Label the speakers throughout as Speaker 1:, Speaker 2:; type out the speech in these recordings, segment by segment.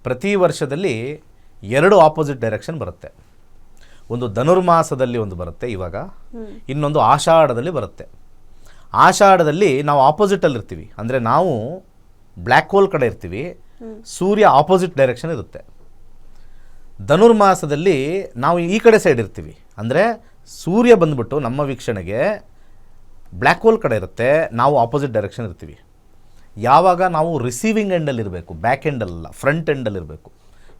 Speaker 1: ಪ್ರತಿ ವರ್ಷದಲ್ಲಿ 2 opposite direction ಬರುತ್ತೆ. ಒಂದು ಧನುರ್ಮಾಸದಲ್ಲಿ ಒಂದು ಬರುತ್ತೆ ಇವಾಗ, ಇನ್ನೊಂದು ಆಷಾಢದಲ್ಲಿ ಬರುತ್ತೆ. ಆಷಾಢದಲ್ಲಿ ನಾವು ಆಪೋಸಿಟಲ್ಲಿ ಇರ್ತೀವಿ, ಅಂದರೆ ನಾವು ಬ್ಲ್ಯಾಕ್ ಹೋಲ್ ಕಡೆ ಇರ್ತೀವಿ, ಸೂರ್ಯ ಆಪೋಸಿಟ್ ಡೈರೆಕ್ಷನ್ ಇರುತ್ತೆ. ಧನುರ್ಮಾಸದಲ್ಲಿ ನಾವು ಈ ಕಡೆ ಸೈಡ್ ಇರ್ತೀವಿ, ಅಂದರೆ ಸೂರ್ಯ ಬಂದ್ಬಿಟ್ಟು ನಮ್ಮ ವೀಕ್ಷಣೆಗೆ ಬ್ಲ್ಯಾಕ್ ಹೋಲ್ ಕಡೆ ಇರುತ್ತೆ, ನಾವು ಆಪೋಸಿಟ್ ಡೈರೆಕ್ಷನ್ ಇರ್ತೀವಿ. ಯಾವಾಗ ನಾವು ರಿಸೀವಿಂಗ್ ಎಂಡಲ್ಲಿ ಇರಬೇಕು, ಬ್ಯಾಕ್ ಎಂಡಲ್ಲ, ಫ್ರಂಟ್ ಎಂಡಲ್ಲಿ ಇರಬೇಕು,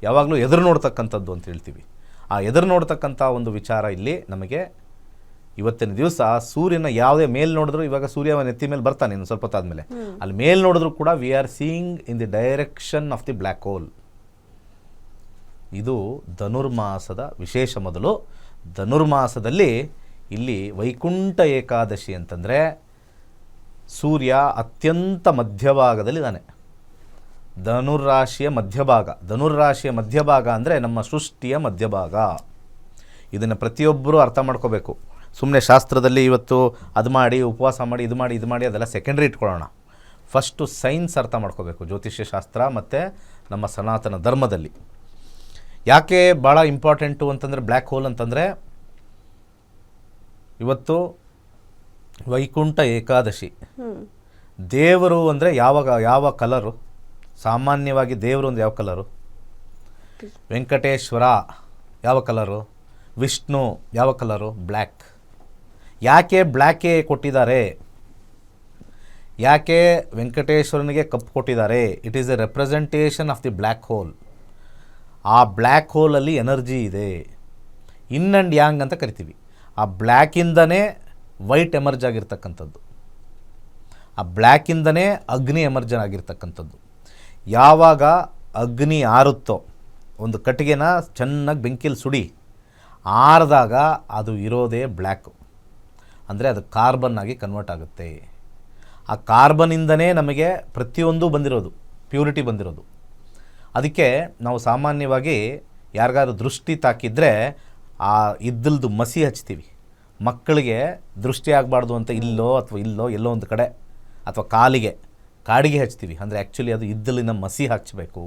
Speaker 1: ಯಾವಾಗಲೂ ಎದುರು ನೋಡ್ತಕ್ಕಂಥದ್ದು ಅಂತ ಹೇಳ್ತೀವಿ. ಆ ಎದುರು ನೋಡ್ತಕ್ಕಂಥ ಒಂದು ವಿಚಾರ ಇಲ್ಲಿ ನಮಗೆ ಇವತ್ತಿನ ದಿವಸ ಸೂರ್ಯನ ಯಾವುದೇ ಮೇಲೆ ನೋಡಿದ್ರು, ಇವಾಗ ಸೂರ್ಯ ನೆತ್ತಿ ಮೇಲೆ ಬರ್ತಾನೆ ಇನ್ನು ಸ್ವಲ್ಪ ಹೊತ್ತಾದ್ಮೇಲೆ, ಅಲ್ಲಿ ಮೇಲೆ ನೋಡಿದ್ರು ಕೂಡ we are seeing in the direction of the black hole. ಇದು ಧನುರ್ಮಾಸದ ವಿಶೇಷ. ಮೊದಲು ಧನುರ್ಮಾಸದಲ್ಲಿ ಇಲ್ಲಿ ವೈಕುಂಠ ಏಕಾದಶಿ ಅಂತಂದರೆ ಸೂರ್ಯ ಅತ್ಯಂತ ಮಧ್ಯಭಾಗದಲ್ಲಿದ್ದಾನೆ. ಧನುರ್ರಾಶಿಯ ಮಧ್ಯಭಾಗ ಅಂದರೆ ನಮ್ಮ ಸೃಷ್ಟಿಯ ಮಧ್ಯಭಾಗ. ಇದನ್ನು ಪ್ರತಿಯೊಬ್ಬರೂ ಅರ್ಥ ಮಾಡ್ಕೋಬೇಕು. ಸುಮ್ಮನೆ ಶಾಸ್ತ್ರದಲ್ಲಿ ಇವತ್ತು ಅದು ಮಾಡಿ, ಉಪವಾಸ ಮಾಡಿ, ಇದು ಮಾಡಿ ಅದೆಲ್ಲ ಸೆಕೆಂಡ್ರಿ ಇಟ್ಕೊಳ್ಳೋಣ. ಫಸ್ಟು ಸೈನ್ಸ್ ಅರ್ಥ ಮಾಡ್ಕೋಬೇಕು, ಜ್ಯೋತಿಷ್ಯ ಶಾಸ್ತ್ರ ಮತ್ತು ನಮ್ಮ ಸನಾತನ ಧರ್ಮದಲ್ಲಿ. ಯಾಕೆ ಭಾಳ ಇಂಪಾರ್ಟೆಂಟು ಅಂತಂದರೆ ಬ್ಲ್ಯಾಕ್ ಹೋಲ್ ಅಂತಂದರೆ, ಇವತ್ತು ವೈಕುಂಠ ಏಕಾದಶಿ. ದೇವರು ಅಂದರೆ ಯಾವ ಕಲರು? ಸಾಮಾನ್ಯವಾಗಿ ದೇವರು ಅಂದರೆ ಯಾವ ಕಲರು? ವೆಂಕಟೇಶ್ವರ ಯಾವ ಕಲರು? ವಿಷ್ಣು ಯಾವ ಕಲರು? ಬ್ಲ್ಯಾಕ್. ಯಾಕೆ ಬ್ಲ್ಯಾಕೇ ಕೊಟ್ಟಿದ್ದಾರೆ? ಯಾಕೆ ವೆಂಕಟೇಶ್ವರನಿಗೆ ಕಪ್ಪು ಕೊಟ್ಟಿದ್ದಾರೆ? It is a representation of the black hole. ಆ ಬ್ಲ್ಯಾಕ್ ಹೋಲಲ್ಲಿ ಎನರ್ಜಿ ಇದೆ, ಇನ್ ಆ್ಯಂಡ್ ಯಾಂಗ್ ಅಂತ ಕರಿತೀವಿ. ಆ ಬ್ಲ್ಯಾಕಿಂದನೇ ವೈಟ್ ಎಮರ್ಜ್ ಆಗಿರ್ತಕ್ಕಂಥದ್ದು, ಆ ಬ್ಲ್ಯಾಕಿಂದನೇ ಅಗ್ನಿ ಎಮರ್ಜ್ ಆಗಿರ್ತಕ್ಕಂಥದ್ದು. ಯಾವಾಗ ಅಗ್ನಿ ಆರುತ್ತೋ, ಒಂದು ಕಟ್ಟಿಗೆನ ಚೆನ್ನಾಗಿ ಬೆಂಕಿಯಲ್ಲಿ ಸುಡಿ ಆರಿದಾಗ ಅದು ಇರೋದೇ ಬ್ಲ್ಯಾಕು, ಅಂದರೆ ಅದು ಕಾರ್ಬನ್ ಆಗಿ ಕನ್ವರ್ಟ್ ಆಗುತ್ತೆ. ಆ ಕಾರ್ಬನ್ನಿಂದನೇ ನಮಗೆ ಪ್ರತಿಯೊಂದು ಬಂದಿರೋದು, ಪ್ಯೂರಿಟಿ ಬಂದಿರೋದು. ಅದಕ್ಕೆ ನಾವು ಸಾಮಾನ್ಯವಾಗಿ ಯಾರಿಗಾದ್ರು ದೃಷ್ಟಿ ತಾಕಿದ್ರೆ ಆ ಇದ್ದಲ್ದು ಮಸಿ ಹಚ್ತೀವಿ. ಮಕ್ಕಳಿಗೆ ದೃಷ್ಟಿ ಆಗಬಾರ್ದು ಅಂತ ಇಲ್ಲೋ ಎಲ್ಲೋ ಒಂದು ಕಡೆ, ಅಥವಾ ಕಾಡಿಗೆ ಹಚ್ತೀವಿ. ಅಂದರೆ ಆ್ಯಕ್ಚುಲಿ ಅದು ಇದ್ದಲಿನ ಮಸಿ ಹಚ್ಚಬೇಕು.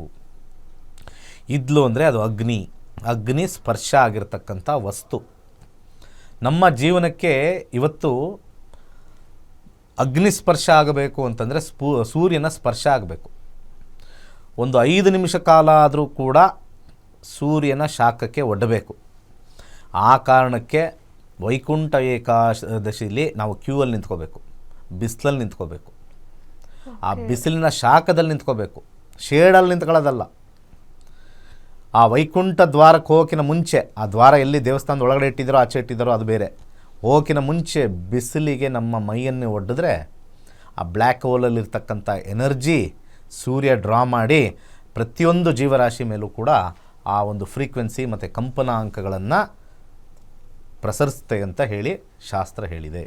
Speaker 1: ಇದ್ಲು ಅಂದರೆ ಅದು ಅಗ್ನಿ ಸ್ಪರ್ಶ ಆಗಿರ್ತಕ್ಕಂಥ ವಸ್ತು. ನಮ್ಮ ಜೀವನಕ್ಕೆ ಇವತ್ತು ಅಗ್ನಿ ಸ್ಪರ್ಶ ಆಗಬೇಕು ಅಂತಂದರೆ ಸೂರ್ಯನ ಸ್ಪರ್ಶ ಆಗಬೇಕು. ಒಂದು 5 ನಿಮಿಷ ಕಾಲ ಆದರೂ ಕೂಡ ಸೂರ್ಯನ ಶಾಖಕ್ಕೆ ಒಡ್ಡಬೇಕು. ಆ ಕಾರಣಕ್ಕೆ ವೈಕುಂಠ ಏಕಾದಶಿಲಿ ನಾವು ಕ್ಯೂವಲ್ಲಿ ನಿಂತ್ಕೋಬೇಕು, ಬಿಸಿಲಲ್ಲಿ ನಿಂತ್ಕೋಬೇಕು. ಆ ಬಿಸಿಲಿನ ಶಾಖದಲ್ಲಿ ನಿಂತ್ಕೋಬೇಕು, ಶೇಡಲ್ಲಿ ನಿಂತ್ಕೊಳ್ಳೋದಲ್ಲ. ಆ ವೈಕುಂಠ ದ್ವಾರಕ್ಕೆ ಹೋಗೋಕ್ಕಿಂತ ಮುಂಚೆ, ಆ ದ್ವಾರ ಎಲ್ಲಿ ದೇವಸ್ಥಾನದ ಒಳಗಡೆ ಇಟ್ಟಿದ್ದಾರೋ ಆಚೆ ಇಟ್ಟಿದ್ದಾರೋ ಅದು ಬೇರೆ, ಹೋಗೋಕ್ಕಿಂತ ಮುಂಚೆ ಬಿಸಿಲಿಗೆ ನಮ್ಮ ಮೈಯನ್ನು ಒಡ್ಡಿದ್ರೆ ಆ ಬ್ಲ್ಯಾಕ್ ಹೋಲಲ್ಲಿರ್ತಕ್ಕಂಥ ಎನರ್ಜಿ ಸೂರ್ಯ ಡ್ರಾ ಮಾಡಿ ಪ್ರತಿಯೊಂದು ಜೀವರಾಶಿ ಮೇಲೂ ಕೂಡ ಆ ಒಂದು ಫ್ರೀಕ್ವೆನ್ಸಿ ಮತ್ತು ಕಂಪನಾಂಕಗಳನ್ನು ಪ್ರಸರಿಸುತ್ತೆ ಅಂತ ಹೇಳಿ ಶಾಸ್ತ್ರ ಹೇಳಿದೆ.